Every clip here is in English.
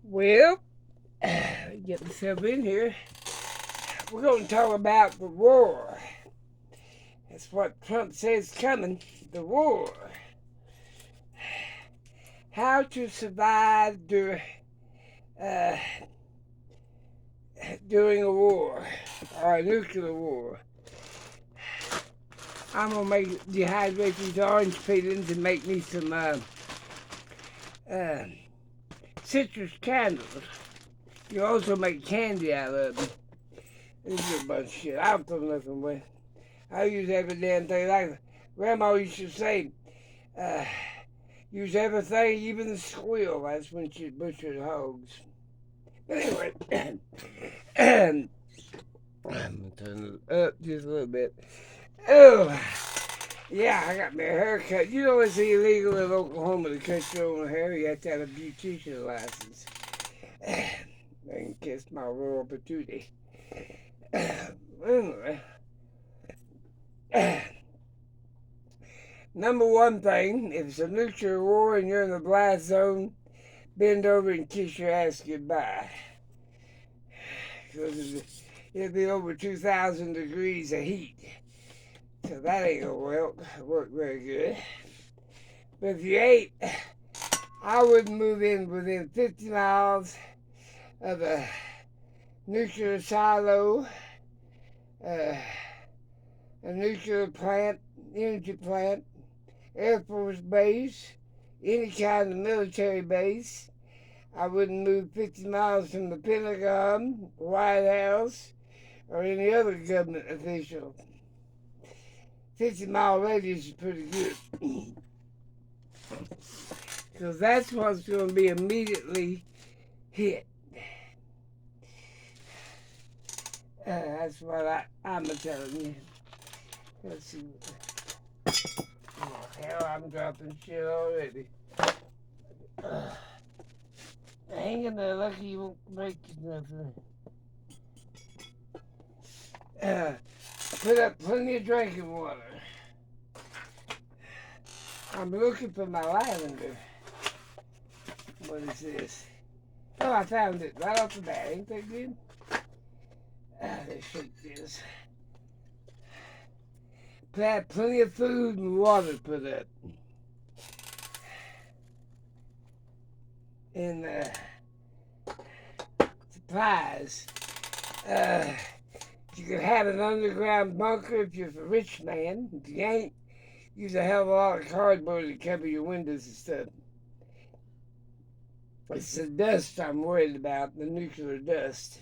Well, get myself in here. We're going to talk about the war. That's what Trump says coming. The war. How to survive uh, during a war or a nuclear war. I'm going to dehydrate these orange peelings and make me some uh, citrus candles. You also make candy out of them. This is a bunch of shit. I don't throw nothing away. I use every damn thing. Like Grandma used to say, uh, use everything, even the squeal. That's when she butchered hogs. But anyway, I'm going to turn it up just a little bit. Oh, yeah, I got my hair cut. You know it's illegal in Oklahoma to cut your own hair. You have to have a beautician license. I can kiss my royal patootie. Anyway. Number one thing, if it's a nuclear war and you're in the blast zone, bend over and kiss your ass goodbye. Because it'll be over 2,000 degrees of heat. So that ain't gonna work very good. But if you ain't, I wouldn't move in within 50 miles of a nuclear silo, a nuclear plant, energy plant, Air Force base, any kind of military base. I wouldn't move 50 miles from the Pentagon, White House, or any other government official. 50-mile radius is pretty good. Because that's what's going to be immediately hit. That's what I'm telling you. Let's see. Oh, hell, I'm dropping shit already. Hanging there, lucky you won't break nothing. Put up plenty of drinking water. I'm looking for my lavender. What is this? Oh, I found it right off the bat. Ain't that good? Let's shake this. Plenty of food and water put up. And supplies. You could have an underground bunker if you're a rich man. If you ain't, use a hell of a lot of cardboard to cover your windows and stuff. It's the dust I'm worried about, the nuclear dust.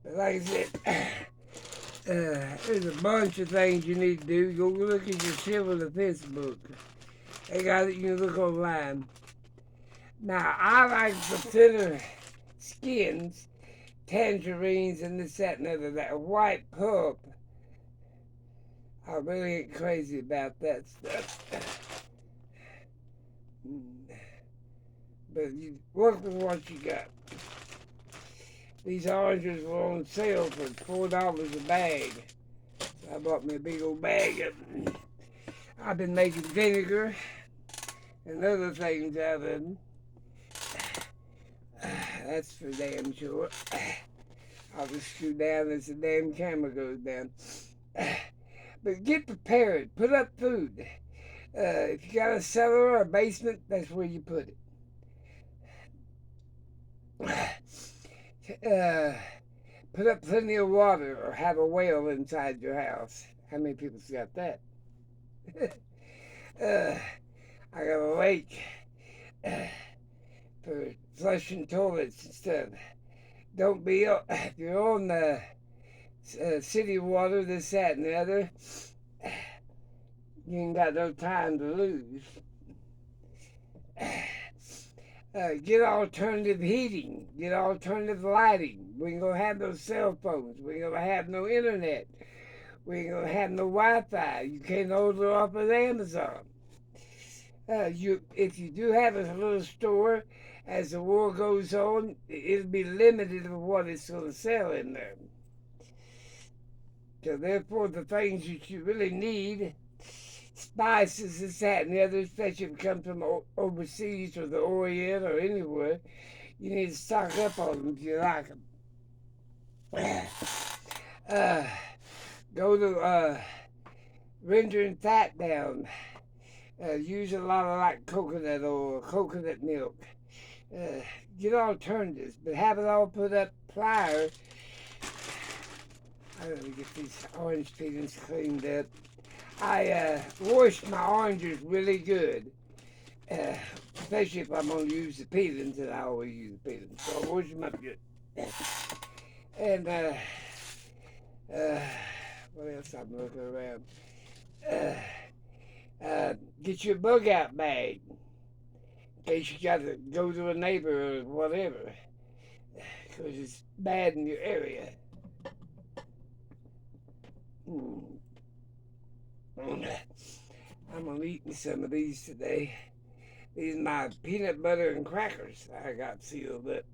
But like I said, there's a bunch of things you need to do. Go look at your civil defense book. They got it, you can look online. Now, I like the thinner skins, tangerines, and this, that, and other. That white pulp, I really ain't crazy about that stuff. But you work with what you got. These oranges were on sale for $4 a bag. So I bought me a big old bag of them. I've been making vinegar and other things out of them. That's for damn sure. I'll just screw down as the damn camera goes down. But get prepared. Put up food. If you got a cellar or a basement, that's where you put it. Put up plenty of water or have a well inside your house. How many people's got that? I got a lake for flushing toilets and stuff. Don't be, if you're on the city water, this, that, and the other, you ain't got no time to lose. Get alternative heating, get alternative lighting. We ain't gonna have no cell phones. We ain't gonna have no internet. We ain't gonna have no Wi-Fi. You can't order off of Amazon. If you do have a little store, as the war goes on, it'll be limited of what it's gonna sell in there. So therefore, the things that you really need, spices, this, that, and the other, especially if it comes from overseas or the Orient or anywhere. You need to stock up on them if you like them. Uh, go to rendering fat down. Use a lot of like coconut oil, coconut milk. Uh, get alternatives, but have it all put up prior. I gotta get these orange peelings cleaned up. I wash my oranges really good, especially if I'm going to use the peelings, and I always use the peelings. So I wash them up good. And what else I'm looking around? Get your bug out bag in case you got to go to a neighbor or whatever, because it's bad in your area. I'm gonna eat some of these today. These are my peanut butter and crackers I got sealed up.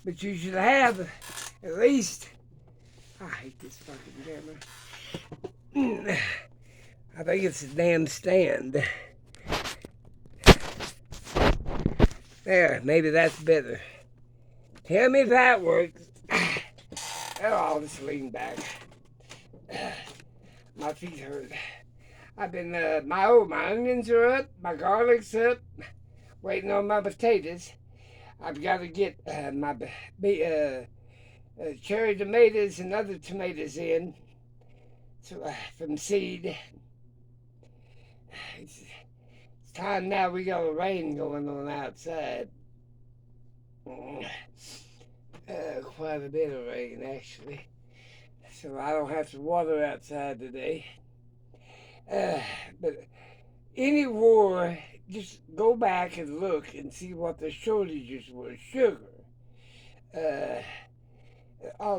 But you should have at least. I hate this fucking camera. I think it's a damn stand. There, maybe that's better. Tell me if that works. Oh, I'll just lean back. My feet hurt. I've been, my onions are up, my garlic's up, waiting on my potatoes. I've got to get my cherry tomatoes and other tomatoes in, so from seed. It's time now. We got a rain going on outside. Quite a bit of rain, actually. So I don't have to water outside today. But any war, just go back and look and see what the shortages were. Sugar, a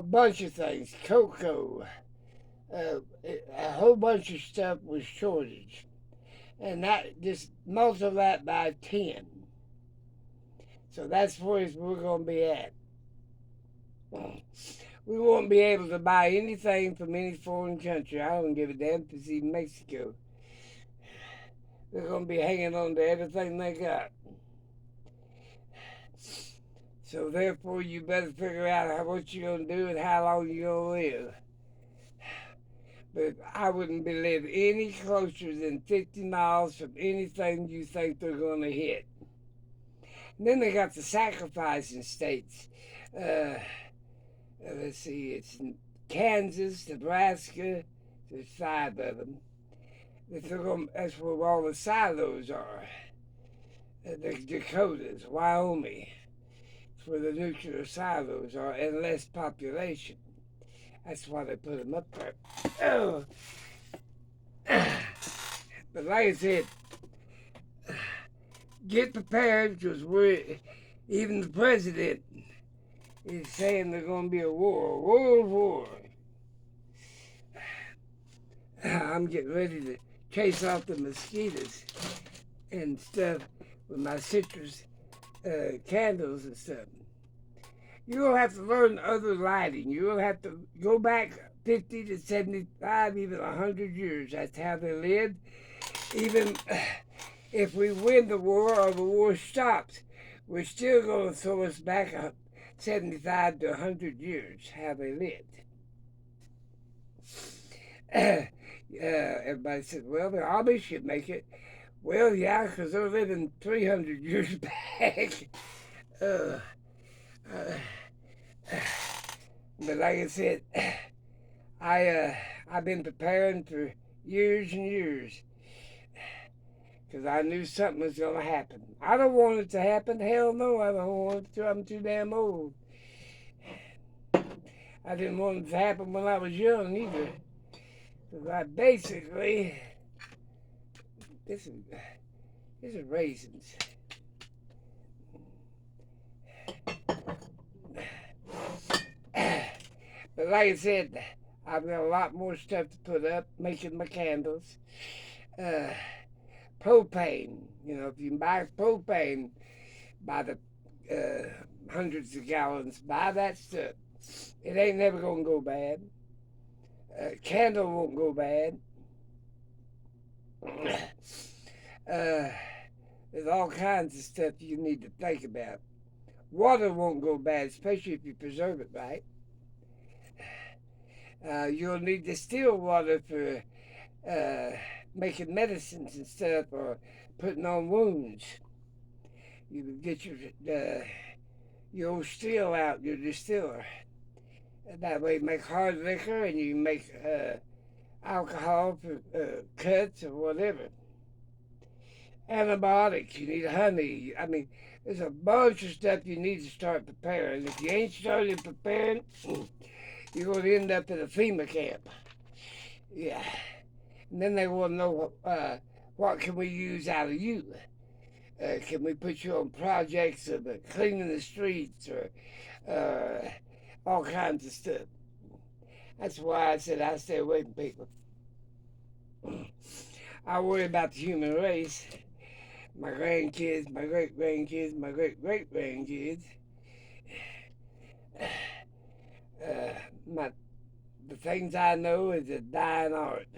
bunch of things, cocoa, a whole bunch of stuff was shortage. And that, just multiply that by 10. So that's where we're going to be at. We won't be able to buy anything from any foreign country. I don't give a damn if it's even Mexico. They're going to be hanging on to everything they got. So therefore, you better figure out what you're going to do and how long you're going to live. But I wouldn't be living any closer than 50 miles from anything you think they're going to hit. And then they got the sacrificing states. Let's see, it's Kansas, Nebraska. There's 5 of them. That's where all the silos are. The Dakotas, Wyoming. It's where the nuclear silos are, and less population. That's why they put them up there. Oh. But like I said, get prepared, because even the president is saying there's going to be a world war. I'm getting ready to chase off the mosquitoes and stuff with my citrus candles and stuff. You're going to have to learn other lighting. You're going to have to go back 50 to 75, even 100 years. That's how they lived. Even if we win the war or the war stops, we're still going to throw us back 75 to 100 years, how they lived. Everybody said, well, the Amish should make it. Well, yeah, because they're living 300 years back. But like I said, I've been preparing for years and years, because I knew something was going to happen. I don't want it to happen. Hell no, I don't want it to. I'm too damn old. I didn't want it to happen when I was young either. Because I basically, this is raisins. But like I said, I've got a lot more stuff to put up, making my candles. Propane, if you can buy propane by the hundreds of gallons, buy that stuff. It ain't never going to go bad. Candle won't go bad. There's all kinds of stuff you need to think about. Water won't go bad, especially if you preserve it right. You'll need distilled water for making medicines and stuff, or putting on wounds. You can get your old steel out, your distiller. That way you make hard liquor, and you make alcohol for cuts or whatever. Antibiotics, you need honey. I mean, there's a bunch of stuff you need to start preparing. If you ain't started preparing, you're going to end up in a FEMA camp. Yeah. And then they want to know what can we use out of you? Can we put you on projects of cleaning the streets or all kinds of stuff? That's why I said I stay away from people. I worry about the human race, my grandkids, my great-grandkids, my great-great-grandkids. The things I know is a dying art.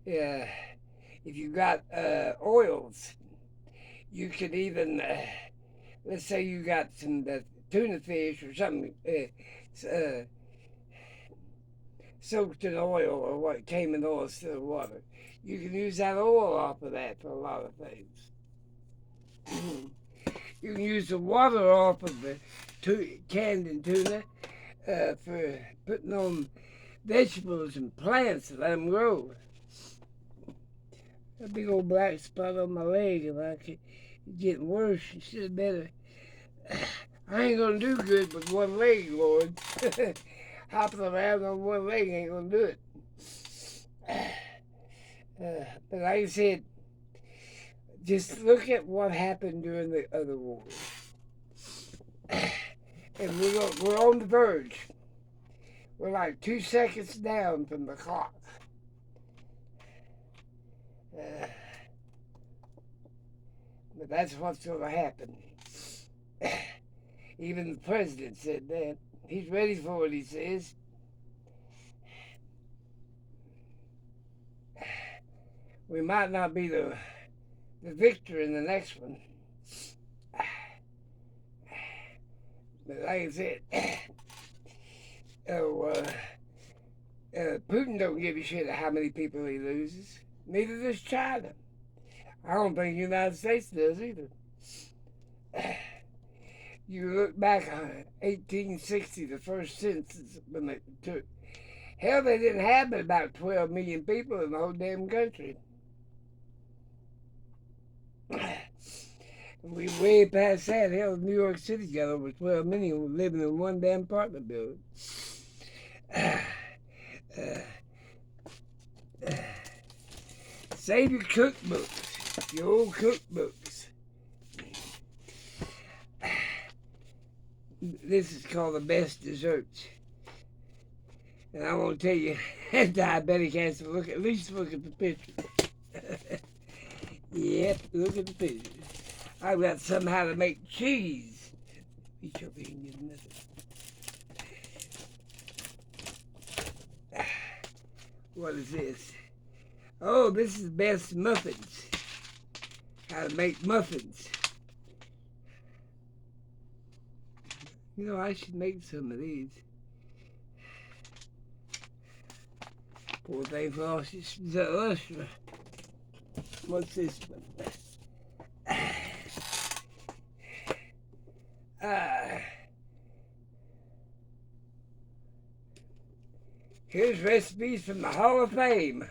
Yeah, if you got oils, you could even, let's say you got some tuna fish or something soaked in oil, or what came in oil instead of water. You can use that oil off of that for a lot of things. You can use the water off of the canned tuna for putting on vegetables and plants and let them grow. A big old black spot on my leg, and I keep getting worse. You should have better. I ain't gonna do good with one leg, Lord. Hopping around on one leg ain't gonna do it. But like I said, just look at what happened during the other war. And we're on the verge. We're like 2 seconds down from the clock. But that's what's going to happen. Even the president said that. He's ready for it, he says. We might not be the victor in the next one. But like I said, Putin don't give a shit how many people he loses. Neither does China. I don't think the United States does either. You look back on 1860, the first census when they took. Hell, they didn't have but about 12 million people in the whole damn country. We way past that. Hell, New York City's got over 12 million living in one damn apartment building. Save your cookbooks, your old cookbooks. This is called the best desserts. And I want to tell you, diabetic has to at least look at the picture. Yep, look at the picture. I've got somehow to make cheese. Reach over here and get another. What is this? Oh, this is best muffins. How to make muffins. You know, I should make some of these. Poor thing for all she's Lustra. What's this one? Here's recipes from the Hall of Fame.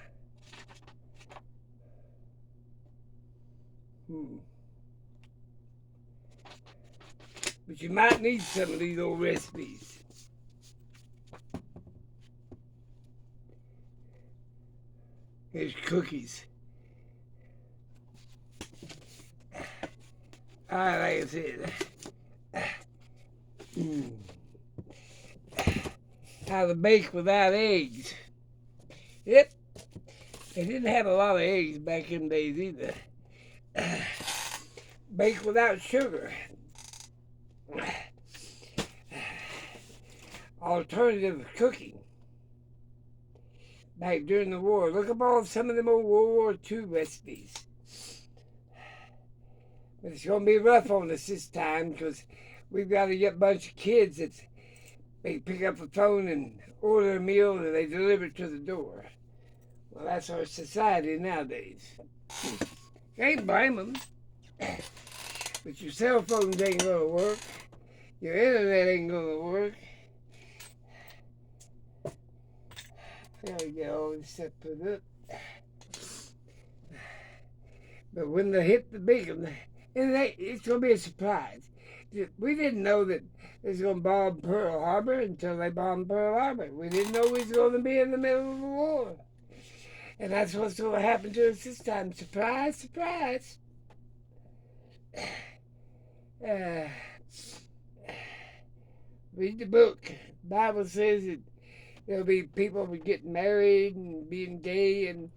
But you might need some of these old recipes. Here's cookies. Like I said. How to bake without eggs. Yep. They didn't have a lot of eggs back in the days either. Bake without sugar. Alternative cooking. Like during the war. Look up all some of them old World War II recipes. But it's going to be rough on us this time because we've got a bunch of kids that they pick up the phone and order a meal and they deliver it to the door. Well, that's our society nowadays. Can't blame them. But your cell phones ain't going to work. Your internet ain't going to work. Gotta get all this stuff put up. But when they hit the big one, it's going to be a surprise. We didn't know that they was going to bomb Pearl Harbor until they bombed Pearl Harbor. We didn't know we was going to be in the middle of a war. And that's what's going to happen to us this time. Surprise, surprise. Read the book. The Bible says that there'll be people getting married and being gay and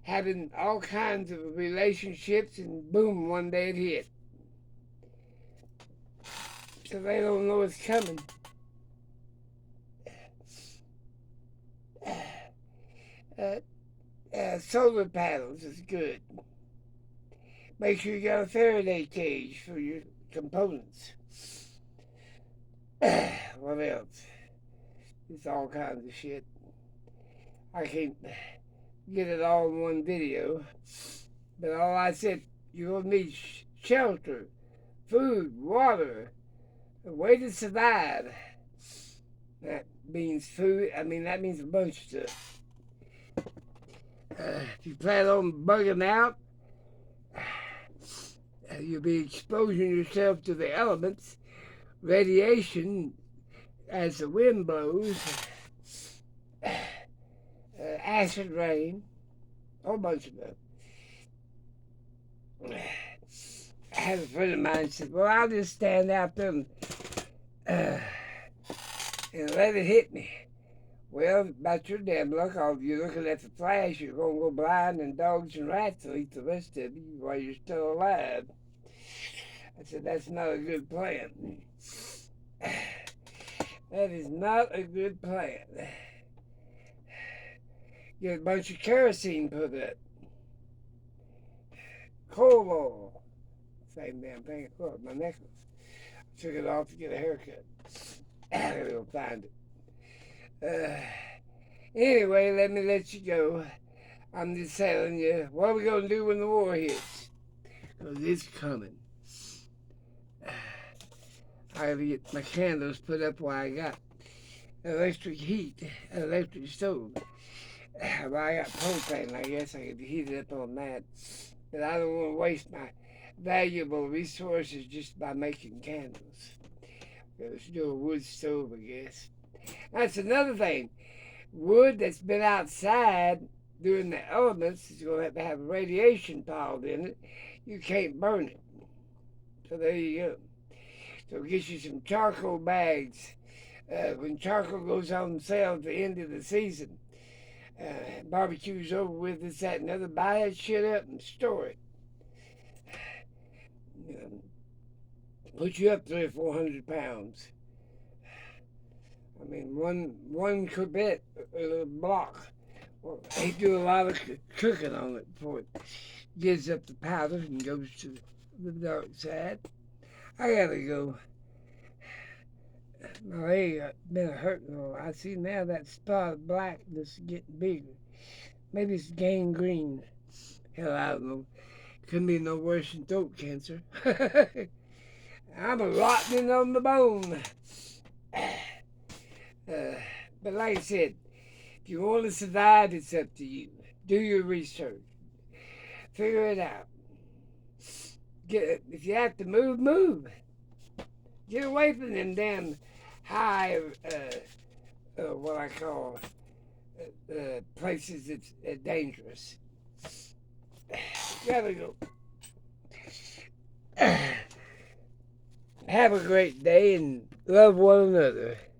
having all kinds of relationships, and boom, one day it hit. So they don't know it's coming. Solar panels is good. Make sure you got a Faraday cage for your components. What else? It's all kinds of shit. I can't get it all in one video. But all I said, you're going to need shelter, food, water, a way to survive. That means food. I mean, that means a bunch of stuff. If you plan on bugging out, you'll be exposing yourself to the elements, radiation as the wind blows, acid rain, a whole bunch of them. I had a friend of mine said, well, I'll just stand out there and let it hit me. Well, about your damn luck, you're looking at the flash, you're going to go blind, and dogs and rats will eat the rest of you while you're still alive. I said, that's not a good plan. That is not a good plan. Get a bunch of kerosene put up. Coal oil. Same damn thing. Look, my necklace. I took it off to get a haircut. I gotta go find it. Anyway, let me let you go. I'm just telling you, what are we going to do when the war hits? Because it's coming. I gotta get my candles put up while I got electric heat, electric stove. Well, I got propane, I guess I could heat it up on that. But I don't want to waste my valuable resources just by making candles. Let's do a wood stove, I guess. That's another thing. Wood that's been outside during the elements is going to have radiation piled in it. You can't burn it. So there you go. So get you some charcoal bags. When charcoal goes on sale at the end of the season, barbecue's over with, this, that, and other, buy that shit up and store it. Put you up 300 or 400 pounds. I mean, one Corvette, a little block. Well, they do a lot of cooking on it before it gives up the powder and goes to the dark side. I gotta go. My leg been hurting. I see now that spot of blackness is getting bigger. Maybe it's gangrene. Hell, I don't know. Couldn't be no worse than throat cancer. I'm a rotting on the bone. But like I said, if you want to survive, it's up to you. Do your research. Figure it out. If you have to move, move. Get away from them damn high, what I call, places that's dangerous. Gotta go. Have a great day and love one another.